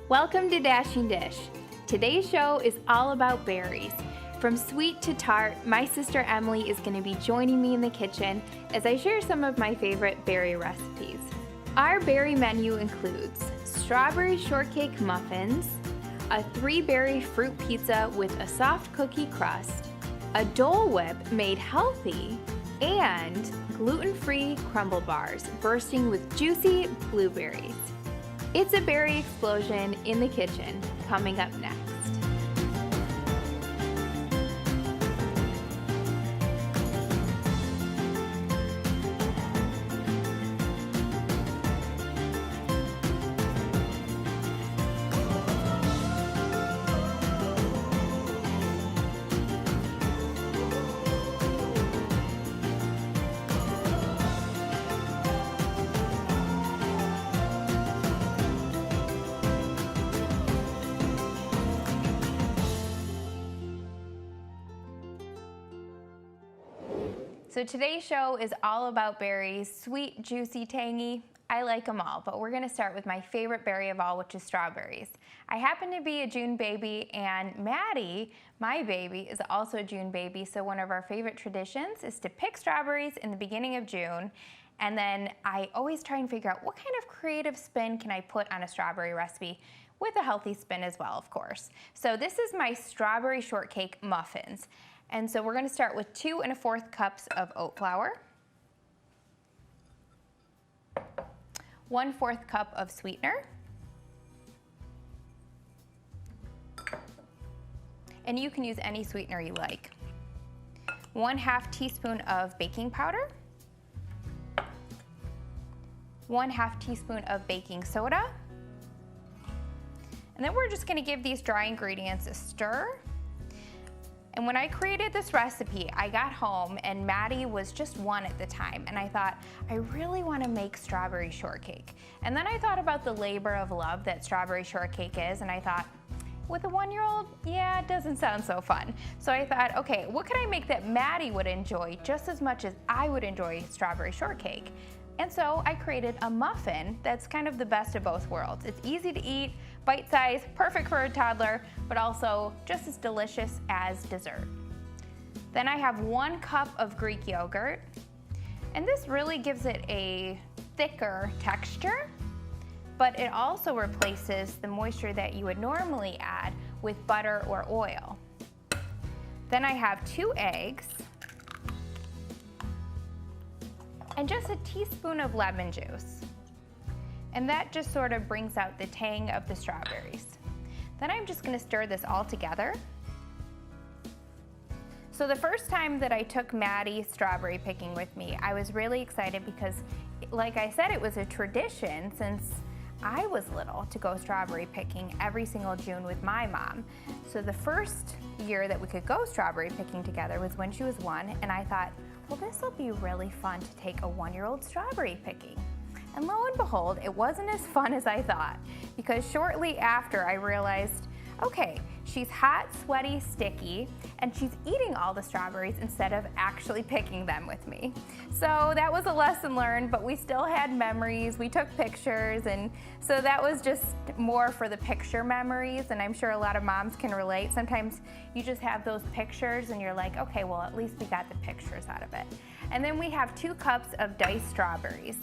Welcome to Dashing Dish. Today's show is all about berries. From sweet to tart, my sister Emily is going to be joining me in the kitchen as I share some of my favorite berry recipes. Our berry menu includes strawberry shortcake muffins, a 3-berry fruit pizza with a soft cookie crust, a Dole Whip made healthy, and gluten-free crumble bars bursting with juicy blueberries. It's a berry explosion in the kitchen, coming up next. So today's show is all about berries, sweet, juicy, tangy. I like them all, but we're gonna start with my favorite berry of all, which is strawberries. I happen to be a June baby, and Maddie, my baby, is also a June baby, so one of our favorite traditions is to pick strawberries in the beginning of June, and then I always try and figure out what kind of creative spin can I put on a strawberry recipe, with a healthy spin as well, of course. So this is my strawberry shortcake muffins. And so we're going to start with 2 1/4 cups of oat flour, 1/4 cup of sweetener, and you can use any sweetener you like, 1/2 teaspoon of baking powder, 1/2 teaspoon of baking soda, and then we're just going to give these dry ingredients a stir. And when I created this recipe, I got home and Maddie was just 1 at the time, and I thought, I really want to make strawberry shortcake. And then I thought about the labor of love that strawberry shortcake is, and I thought, with a 1-year-old, yeah, it doesn't sound so fun. So I thought, okay, what can I make that Maddie would enjoy just as much as I would enjoy strawberry shortcake? And so I created a muffin that's kind of the best of both worlds. It's easy to eat, bite-sized, perfect for a toddler, but also just as delicious as dessert. Then I have 1 cup of Greek yogurt, and this really gives it a thicker texture, but it also replaces the moisture that you would normally add with butter or oil. Then I have 2 eggs, and just a teaspoon of lemon juice. And that just sort of brings out the tang of the strawberries. Then I'm just gonna stir this all together. So the first time that I took Maddie strawberry picking with me, I was really excited because, like I said, it was a tradition since I was little to go strawberry picking every single June with my mom. So the first year that we could go strawberry picking together was when she was 1, and I thought, well, this will be really fun to take a 1-year-old strawberry picking. And lo and behold, it wasn't as fun as I thought, because shortly after I realized, okay, she's hot, sweaty, sticky, and she's eating all the strawberries instead of actually picking them with me. So that was a lesson learned, but we still had memories, we took pictures, and so that was just more for the picture memories, and I'm sure a lot of moms can relate. Sometimes you just have those pictures and you're like, okay, well, at least we got the pictures out of it. And then we have 2 cups of diced strawberries.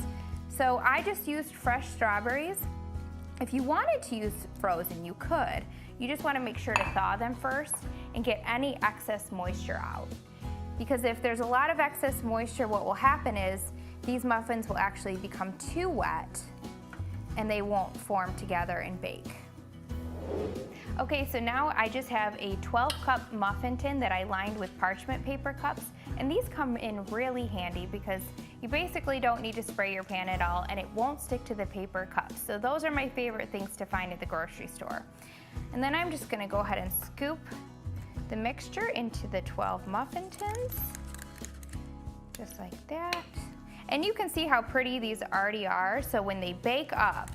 So I just used fresh strawberries. If you wanted to use frozen, you could. You just want to make sure to thaw them first and get any excess moisture out. Because if there's a lot of excess moisture, what will happen is these muffins will actually become too wet and they won't form together and bake. Okay, so now I just have a 12-cup muffin tin that I lined with parchment paper cups, and these come in really handy because you basically don't need to spray your pan at all and it won't stick to the paper cups. So those are my favorite things to find at the grocery store. And then I'm just gonna go ahead and scoop the mixture into the 12 muffin tins, just like that. And you can see how pretty these already are, so when they bake up,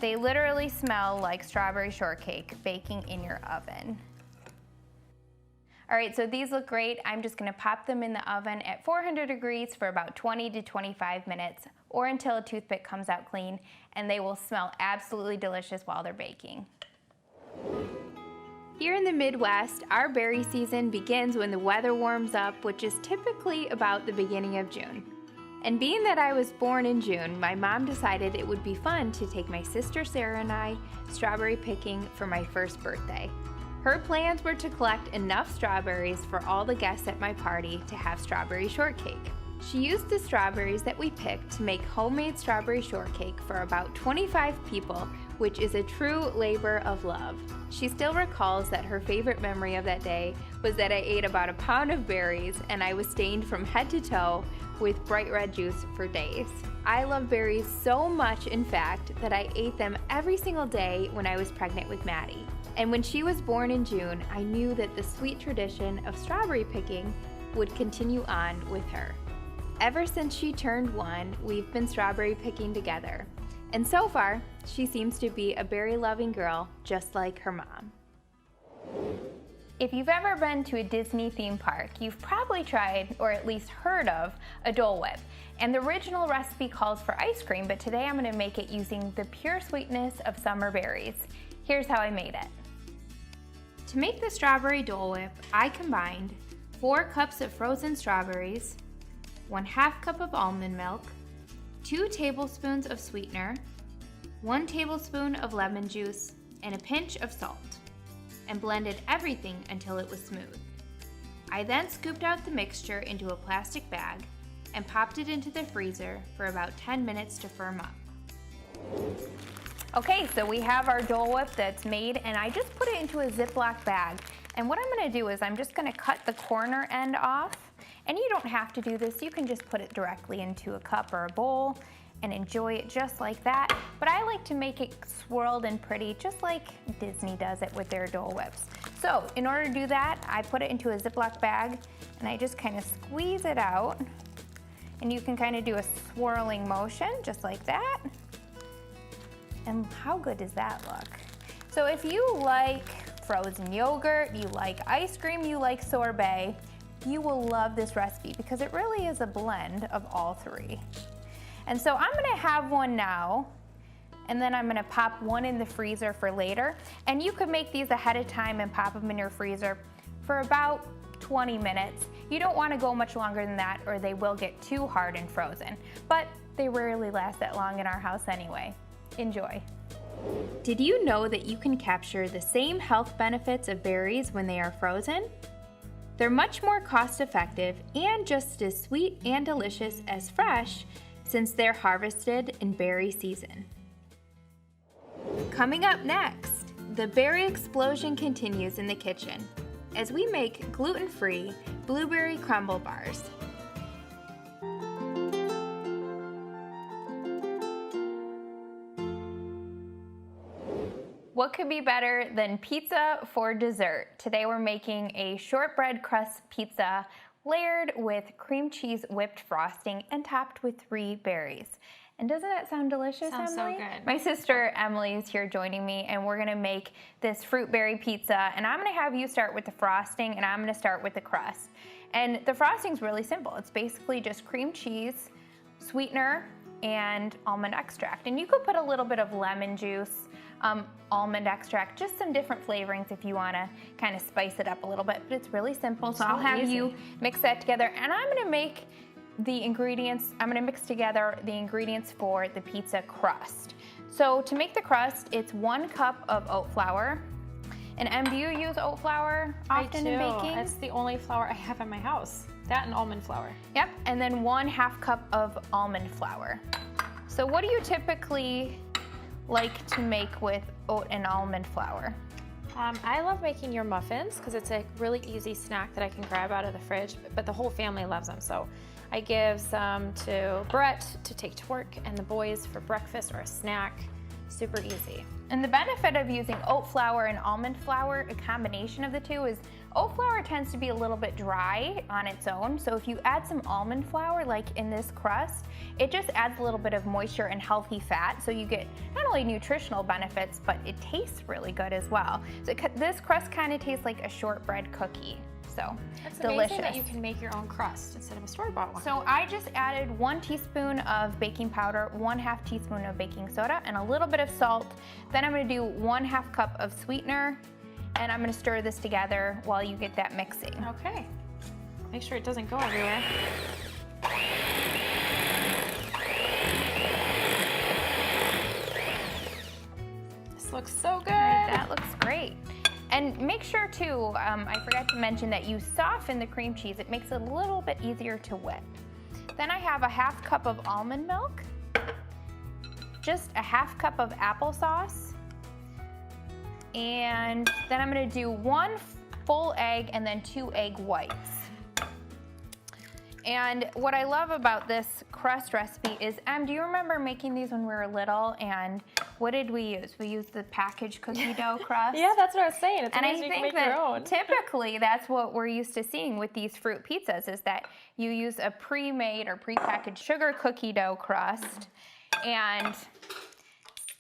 they literally smell like strawberry shortcake baking in your oven. All right, so these look great. I'm just gonna pop them in the oven at 400 degrees for about 20 to 25 minutes or until a toothpick comes out clean, and they will smell absolutely delicious while they're baking. Here in the Midwest, our berry season begins when the weather warms up, which is typically about the beginning of June. And being that I was born in June, my mom decided it would be fun to take my sister Sarah and I strawberry picking for my first birthday. Her plans were to collect enough strawberries for all the guests at my party to have strawberry shortcake. She used the strawberries that we picked to make homemade strawberry shortcake for about 25 people, which is a true labor of love. She still recalls that her favorite memory of that day was that I ate about a pound of berries and I was stained from head to toe with bright red juice for days. I love berries so much, in fact, that I ate them every single day when I was pregnant with Maddie. And when she was born in June, I knew that the sweet tradition of strawberry picking would continue on with her. Ever since she turned 1, we've been strawberry picking together. And so far, she seems to be a berry-loving girl, just like her mom. If you've ever been to a Disney theme park, you've probably tried, or at least heard of, a Dole Whip. And the original recipe calls for ice cream, but today I'm gonna make it using the pure sweetness of summer berries. Here's how I made it. To make the strawberry Dole Whip, I combined 4 cups of frozen strawberries, 1/2 cup of almond milk, 2 tablespoons of sweetener, 1 tablespoon of lemon juice, and a pinch of salt, and blended everything until it was smooth. I then scooped out the mixture into a plastic bag and popped it into the freezer for about 10 minutes to firm up. Okay, so we have our Dole Whip that's made, and I just put it into a Ziploc bag. And what I'm gonna do is I'm just gonna cut the corner end off. And you don't have to do this, you can just put it directly into a cup or a bowl and enjoy it just like that. But I like to make it swirled and pretty, just like Disney does it with their Dole Whips. So in order to do that, I put it into a Ziploc bag and I just kind of squeeze it out. And you can kind of do a swirling motion, just like that. And how good does that look? So if you like frozen yogurt, you like ice cream, you like sorbet, you will love this recipe because it really is a blend of all 3. And so I'm gonna have one now, and then I'm gonna pop one in the freezer for later. And you could make these ahead of time and pop them in your freezer for about 20 minutes. You don't wanna go much longer than that or they will get too hard and frozen. But they rarely last that long in our house anyway. Enjoy. Did you know that you can capture the same health benefits of berries when they are frozen? They're much more cost-effective and just as sweet and delicious as fresh since they're harvested in berry season. Coming up next, the berry explosion continues in the kitchen as we make gluten-free blueberry crumble bars. What could be better than pizza for dessert? Today we're making a shortbread crust pizza layered with cream cheese whipped frosting and topped with 3 berries. And doesn't that sound delicious, Sounds Emily? so good. My sister Emily is here joining me, and we're gonna make this fruit berry pizza. And I'm gonna have you start with the frosting, and I'm gonna start with the crust. And the frosting's really simple. It's basically just cream cheese, sweetener, and almond extract. And you could put a little bit of lemon juice, almond extract, just some different flavorings if you wanna kind of spice it up a little bit, but it's really simple. So I'll have you mix that together, and I'm gonna make the ingredients, I'm gonna mix together the ingredients for the pizza crust. So to make the crust, it's 1 cup of oat flour. And Em, do you use oat flour often in baking? That's the only flour I have in my house. That and almond flour. Yep, and then 1/2 cup of almond flour. So what do you typically like to make with oat and almond flour? I love making your muffins because it's a really easy snack that I can grab out of the fridge, but the whole family loves them. So I give some to Brett to take to work and the boys for breakfast or a snack. Super easy. And the benefit of using oat flour and almond flour, a combination of the two, is oat flour tends to be a little bit dry on its own. So if you add some almond flour, like in this crust, it just adds a little bit of moisture and healthy fat. So you get not only nutritional benefits, but it tastes really good as well. So this crust kind of tastes like a shortbread cookie. So It's delicious. amazing that you can make your own crust instead of a store-bought one. So I just added 1 teaspoon of baking powder, 1/2 teaspoon of baking soda, and a little bit of salt. Then I'm gonna do 1/2 cup of sweetener, and I'm gonna stir this together while you get that mixing. Okay. Make sure it doesn't go everywhere. This looks so good. That looks great. And make sure too, I forgot to mention that you soften the cream cheese. It makes it a little bit easier to whip. Then I have a 1/2 cup of almond milk, just a 1/2 cup of applesauce, and then I'm gonna do 1 full egg and then 2 egg whites. And what I love about this crust recipe is, do you remember making these when we were little? And what did we use? We used the packaged cookie dough crust. Yeah, that's what I was saying. It's And I amazing you can think make your that own. typically that's what we're used to seeing with these fruit pizzas, is that you use a pre-made or pre-packaged sugar cookie dough crust, and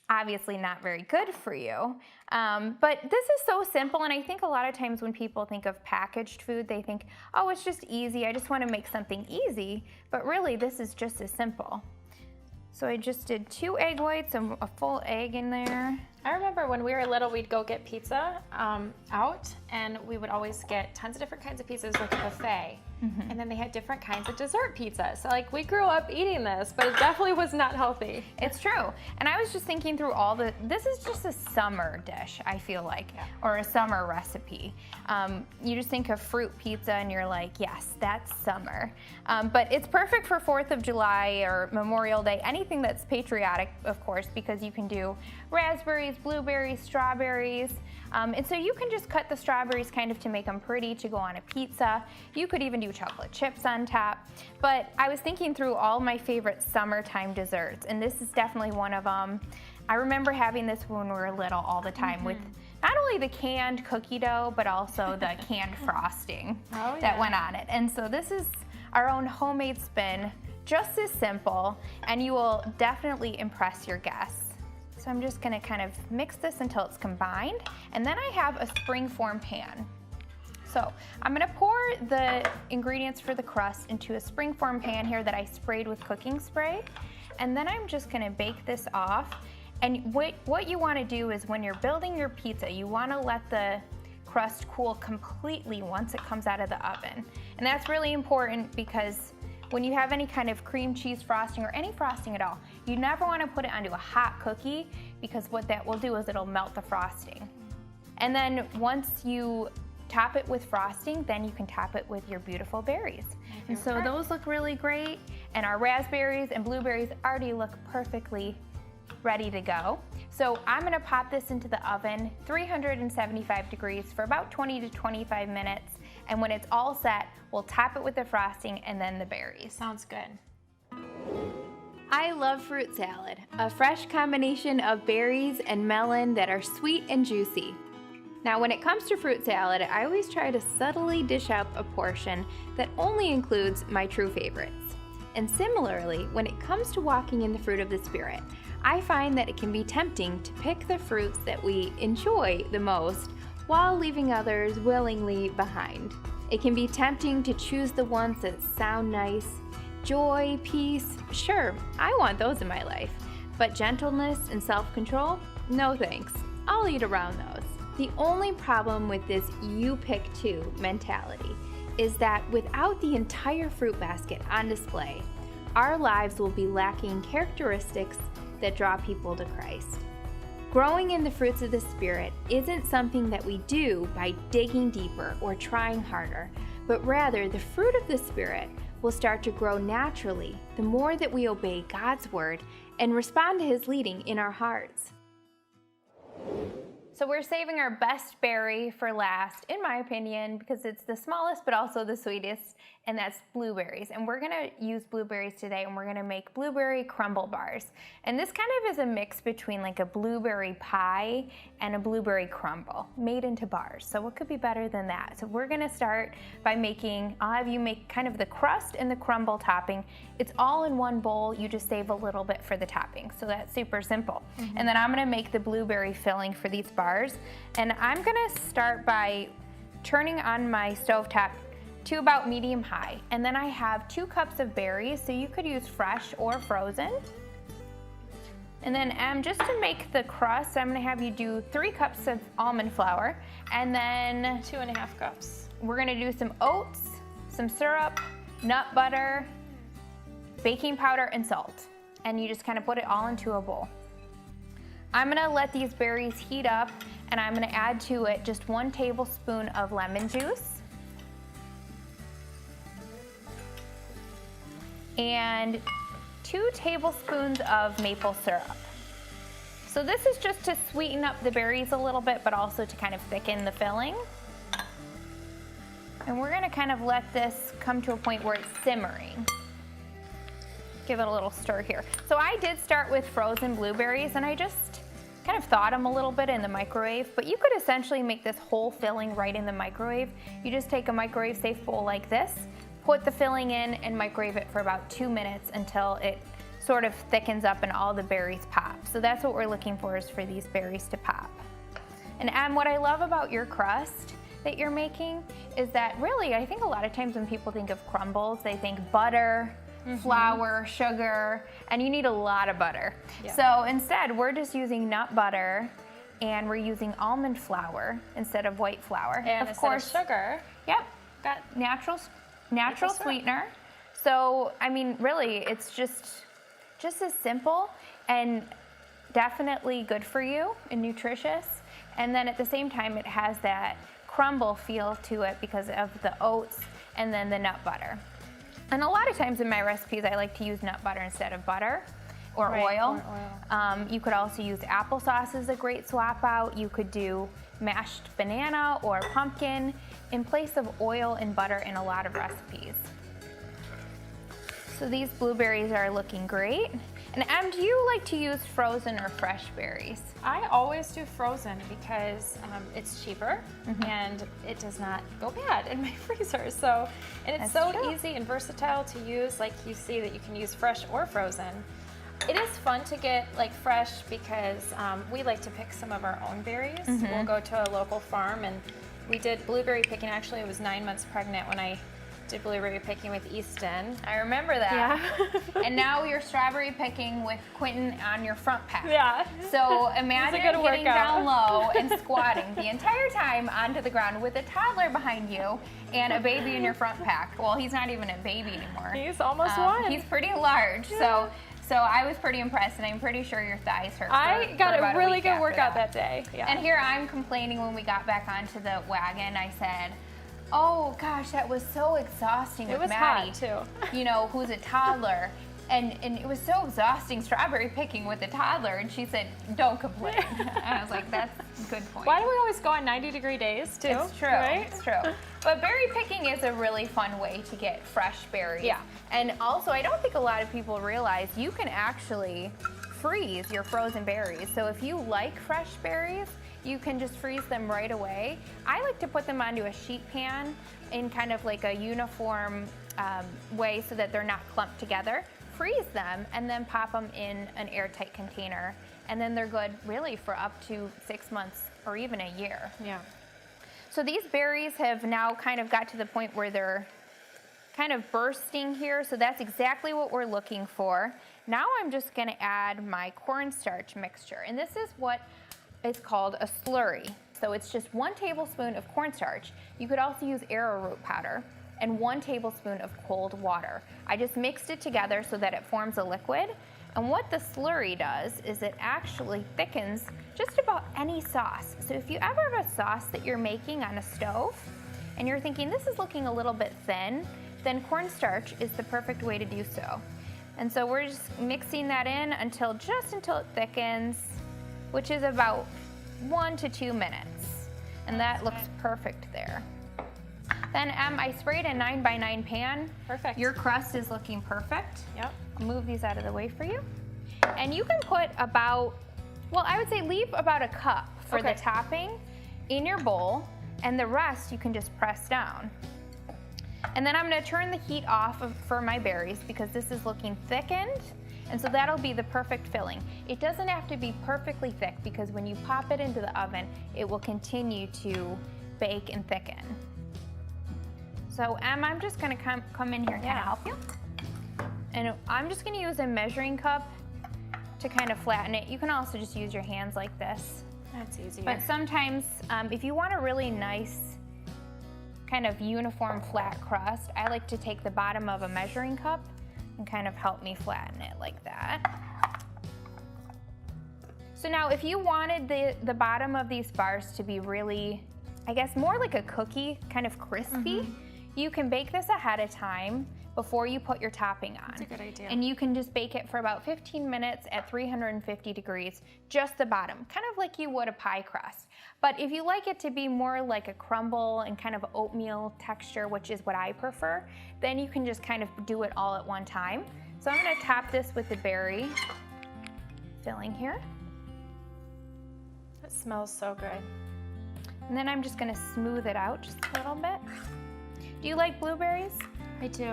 obviously not very good for you. But this is so simple, and I think a lot of times when people think of packaged food, they think, oh, it's just easy, I just want to make something easy, but really this is just as simple. So I just did 2 egg whites and a full egg in there. I remember when we were little, we'd go get pizza out, and we would always get tons of different kinds of pizzas, like a buffet. And then they had different kinds of dessert pizzas. So like we grew up eating this, but it definitely was not healthy. It's true. And I was just thinking through this is just a summer dish, I feel like, or a summer recipe. You just think of fruit pizza and you're like, yes, that's summer. But it's perfect for 4th of July or Memorial Day, anything that's patriotic, of course, because you can do raspberries, blueberries, strawberries. And so you can just cut the strawberries kind of to make them pretty to go on a pizza. You could even do chocolate chips on top. But I was thinking through all my favorite summertime desserts, and this is definitely one of them. I remember having this when we were little all the time with not only the canned cookie dough, but also the canned frosting that went on it. And so this is our own homemade spin, just as simple, and you will definitely impress your guests. So I'm just gonna kind of mix this until it's combined, and then I have a springform pan. So I'm gonna pour the ingredients for the crust into a springform pan here that I sprayed with cooking spray, and then I'm just gonna bake this off. And what you wanna do is when you're building your pizza, you wanna let the crust cool completely once it comes out of the oven. And that's really important because when you have any kind of cream cheese frosting or any frosting at all, you never want to put it onto a hot cookie, because what that will do is it'll melt the frosting. And then once you top it with frosting, then you can top it with your beautiful berries. And so those look really great, and our raspberries and blueberries already look perfectly ready to go. So I'm gonna pop this into the oven, 375 degrees for about 20 to 25 minutes. And when it's all set, we'll top it with the frosting and then the berries. Sounds good. I love fruit salad, a fresh combination of berries and melon that are sweet and juicy. Now, when it comes to fruit salad, I always try to subtly dish up a portion that only includes my true favorites. And similarly, when it comes to walking in the fruit of the Spirit, I find that it can be tempting to pick the fruits that we enjoy the most while leaving others willingly behind. It can be tempting to choose the ones that sound nice. Joy, peace, sure, I want those in my life. But gentleness and self-control? No thanks. I'll eat around those. The only problem with this you pick two mentality is that without the entire fruit basket on display, our lives will be lacking characteristics that draw people to Christ. Growing in the fruits of the Spirit isn't something that we do by digging deeper or trying harder, but rather the fruit of the Spirit will start to grow naturally the more that we obey God's word and respond to His leading in our hearts. So we're saving our best berry for last, in my opinion, because it's the smallest but also the sweetest, and that's blueberries. And we're gonna use blueberries today, and we're gonna make blueberry crumble bars. And this kind of is a mix between like a blueberry pie and a blueberry crumble made into bars. So what could be better than that? So we're gonna start by I'll have you make kind of the crust and the crumble topping. It's all in one bowl, you just save a little bit for the topping. So that's super simple. And then I'm gonna make the blueberry filling for these bars. And I'm gonna start by turning on my stovetop to about medium high. And then I have 2 cups of berries, so you could use fresh or frozen. And then just to make the crust, I'm gonna have you do 3 cups of almond flour, and then 2.5 cups. we're gonna do some oats, some syrup, nut butter, baking powder, and salt. And you just kind of put it all into a bowl. I'm gonna let these berries heat up, and I'm gonna add to it just 1 tablespoon of lemon juice and 2 tablespoons of maple syrup. So this is just to sweeten up the berries a little bit, but also to kind of thicken the filling. And we're gonna kind of let this come to a point where it's simmering. Give it a little stir here. So I did start with frozen blueberries, and I just kind of thawed them a little bit in the microwave, but you could essentially make this whole filling right in the microwave. You just take a microwave safe bowl like this, put the filling in, and microwave it for about 2 minutes until it sort of thickens up and all the berries pop. So that's what we're looking for, is for these berries to pop. And what I love about your crust that you're making is that really, I think a lot of times when people think of crumbles, they think butter, flour, sugar, and you need a lot of butter. Yeah. So instead, we're just using nut butter, and we're using almond flour instead of white flour. And of course, sugar, yep, got natural syrup. sweetener. So I mean, really, it's just as simple and definitely good for you and nutritious. And then at the same time, it has that crumble feel to it because of the oats and then the nut butter. And a lot of times in my recipes, I like to use nut butter instead of butter or oil. You could also use applesauce as a great swap out. You could do mashed banana or pumpkin in place of oil and butter in a lot of recipes. So these blueberries are looking great. And do you like to use frozen or fresh berries? I always do frozen because it's cheaper and it does not go bad in my freezer. So, and it's That's so true. easy and versatile to use. Like you see that you can use fresh or frozen. It is fun to get like fresh because we like to pick some of our own berries. We'll go to a local farm, and we did blueberry picking. Actually, I was 9 months pregnant when I did blueberry picking with Easton. I remember that. Yeah. And now you're strawberry picking with Quentin on your front pack. Yeah. So imagine good getting workout. down low and squatting the entire time onto the ground with a toddler behind you and a baby in your front pack. Well, he's not even a baby anymore. He's almost 1. He's pretty large. So I was pretty impressed, and I'm pretty sure your thighs hurt. I got for about a really week good after workout that day. Yeah. And here I'm complaining when we got back onto the wagon. I said, oh gosh, that was so exhausting It with was Maddie, hot too. you know, who's a toddler. And it was so exhausting strawberry picking with a toddler. And she said, don't complain. And I was like, that's a good point. Why do we always go on 90-degree days too? It's true. Right? It's true. But berry picking is a really fun way to get fresh berries. Yeah. And also, I don't think a lot of people realize you can actually freeze your frozen berries. So if you like fresh berries, you can just freeze them right away. I like to put them onto a sheet pan in kind of like a uniform way so that they're not clumped together. Freeze them and then pop them in an airtight container. And then they're good really for up to 6 months or even a year. Yeah. So these berries have now kind of got to the point where they're kind of bursting here. So that's exactly what we're looking for. Now I'm just gonna add my cornstarch mixture. And this is what is called a slurry. So it's just 1 tablespoon of cornstarch. You could also use arrowroot powder and 1 tablespoon of cold water. I just mixed it together so that it forms a liquid. And what the slurry does is it actually thickens just about any sauce. So if you ever have a sauce that you're making on a stove and you're thinking this is looking a little bit thin, then cornstarch is the perfect way to do so. And so we're just mixing that in until it thickens, which is about 1 to 2 minutes. And that looks perfect there. Then I sprayed a 9x9 pan. Perfect. Your crust is looking perfect. Yep. I'll move these out of the way for you. And you can put about, well, I would say leave about a cup for the topping in your bowl, and the rest you can just press down. And then I'm gonna turn the heat off for my berries because this is looking thickened, and so that'll be the perfect filling. It doesn't have to be perfectly thick because when you pop it into the oven, it will continue to bake and thicken. So Em, I'm just gonna come in here and kind of help you. And I'm just gonna use a measuring cup to kind of flatten it. You can also just use your hands like this. That's easier. But sometimes, if you want a really nice, kind of uniform flat crust, I like to take the bottom of a measuring cup and kind of help me flatten it like that. So now if you wanted the bottom of these bars to be really, I guess more like a cookie, kind of crispy, you can bake this ahead of time before you put your topping on. That's a good idea. And you can just bake it for about 15 minutes at 350 degrees, just the bottom, kind of like you would a pie crust. But if you like it to be more like a crumble and kind of oatmeal texture, which is what I prefer, then you can just kind of do it all at one time. So I'm gonna top this with the berry filling here. It smells so good. And then I'm just gonna smooth it out just a little bit. Do you like blueberries? I do.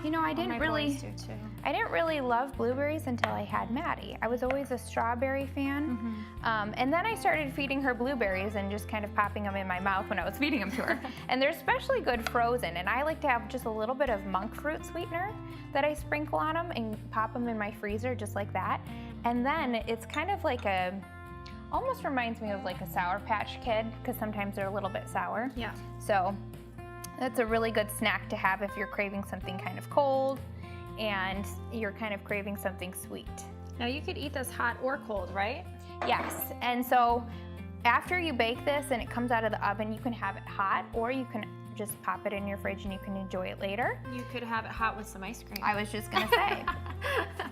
You know, I didn't My really boys do too. I didn't really love blueberries until I had Maddie. I was always a strawberry fan. And then I started feeding her blueberries and just kind of popping them in my mouth when I was feeding them to her. And they're especially good frozen. And I like to have just a little bit of monk fruit sweetener that I sprinkle on them and pop them in my freezer just like that. And then it's kind of like almost reminds me of like a Sour Patch Kid, because sometimes they're a little bit sour. Yeah. So that's a really good snack to have if you're craving something kind of cold and you're kind of craving something sweet. Now you could eat this hot or cold, right? Yes, and so after you bake this and it comes out of the oven, you can have it hot, or you can just pop it in your fridge and you can enjoy it later. You could have it hot with some ice cream. I was just gonna say,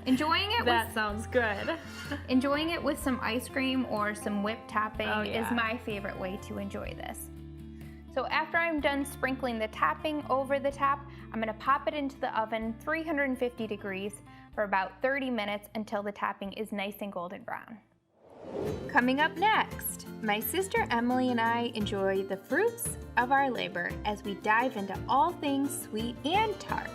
enjoying it sounds good. enjoying it with some ice cream or some whipped topping yeah. is my favorite way to enjoy this. So after I'm done sprinkling the topping over the top, I'm gonna pop it into the oven 350 degrees for about 30 minutes until the topping is nice and golden brown. Coming up next, my sister Emily and I enjoy the fruits of our labor as we dive into all things sweet and tart.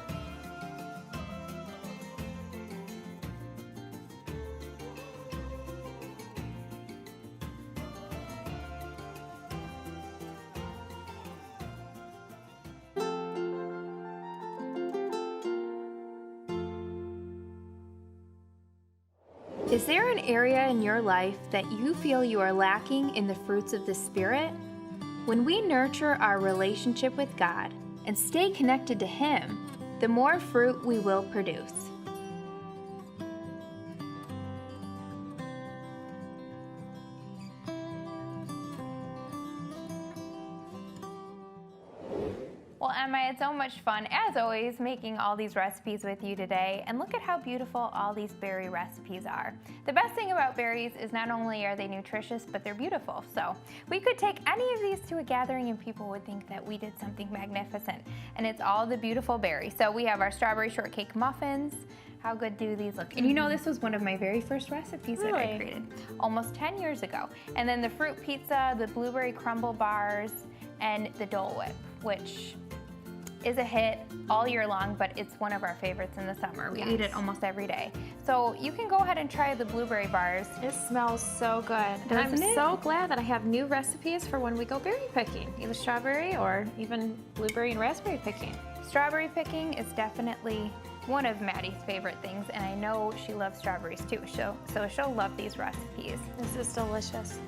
Is there an area in your life that you feel you are lacking in the fruits of the Spirit? When we nurture our relationship with God and stay connected to Him, the more fruit we will produce. Well, Emma, it's so much fun, as always, making all these recipes with you today. And look at how beautiful all these berry recipes are. The best thing about berries is not only are they nutritious, but they're beautiful. So we could take any of these to a gathering and people would think that we did something magnificent. And it's all the beautiful berries. So we have our strawberry shortcake muffins. How good do these look? And you know, this was one of my very first recipes that I created almost 10 years ago. And then the fruit pizza, the blueberry crumble bars, and the Dole Whip, which is a hit all year long, but it's one of our favorites in the summer. We eat it almost every day. So you can go ahead and try the blueberry bars. It smells so good. And I'm so glad that I have new recipes for when we go berry picking, either strawberry or even blueberry and raspberry picking. Strawberry picking is definitely one of Maddie's favorite things, and I know she loves strawberries too, so she'll love these recipes. This is delicious.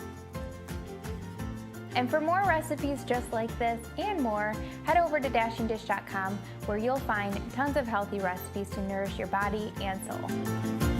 And for more recipes just like this and more, head over to dashingdish.com, where you'll find tons of healthy recipes to nourish your body and soul.